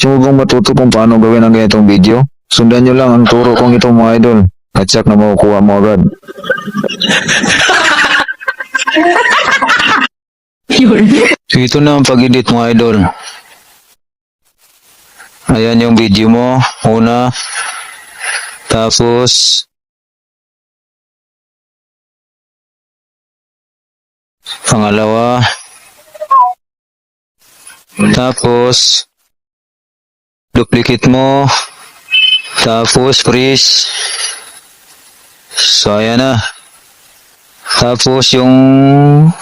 Gusto mo bang matuto kung paano gawin ang ganitong video? Sundan nyo lang ang turo kong ito mga idol. At siyak na makukuha mo agad. So, ito na ang pag-edit mga idol. Ayan yung video mo. Una. Tapos pangalawa. Tapos duplicate mo. Tapos freeze. So ayan na. Tapos yung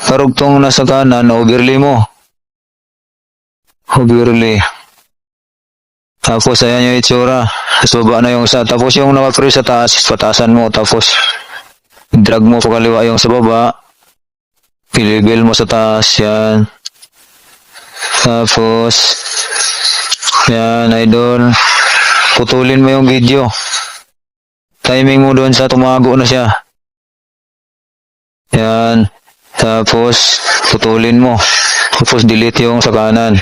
karugtong nasa kanan, overlay mo. Overlay. Tapos ayan yung itsura. Tapos baba na yung isa. Tapos yung naka-freeze sa taas, patasan mo. Tapos drag mo pa kaliwa yung sa baba. Pilibel mo sa taas. Yan. Tapos yan, idol. Putulin mo yung video. Timing mo doon sa tumago na siya. Yan. Tapos putulin mo. Tapos delete yung sa kanan.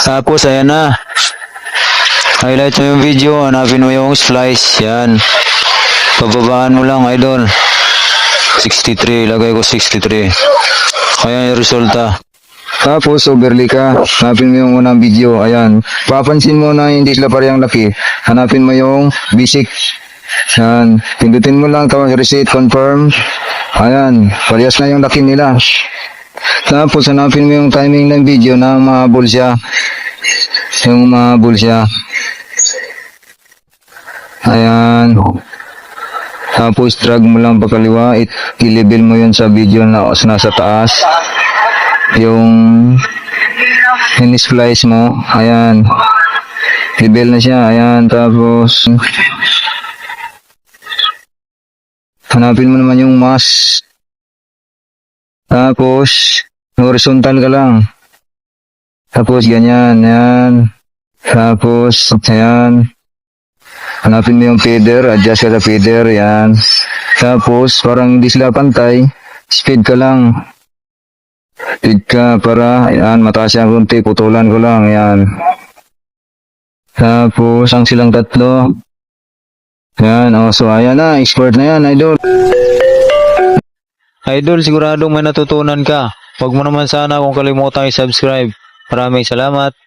Tapos ayan na. Highlight mo yung video. Hanapin mo yung splice. Yan. Pababaan mo lang, idol. 63. Lagay ko 63. Ayan yung resulta. Tapos overlay ka. Hanapin mo yung unang video. Ayan. Papansin mo na hindi sila parehang laki. Hanapin mo yung basic. Yan. Pindutin mo lang. Tapos reset, confirm. Ayan. Parehas na yung laki nila. Tapos hanapin mo yung timing ng video na mahabol siya. Yung mahabol siya. Ayan. Tapos drag mo lang pakaliwa. I-level mo yun sa video na nasa taas. Yung in-splice mo. Ayan. Level na siya. Ayan. Tapos hanapin mo naman yung mask. Tapos horizontal ka lang. Tapos ganyan. Ayan. Tapos ayan. Hanapin mo yung feather. Adjust ka sa feather. Ayan. Tapos parang hindi sila pantay. Speed ka lang. Speed ka para ayan. Mataas yung konti. Putulan ko lang. Ayan. Tapos ang silang tatlo. Yan, oh, so ayan na, expert na yan, idol. Idol, siguradong may natutunan ka. Huwag mo naman sana kung kalimutan i-subscribe. Maraming salamat.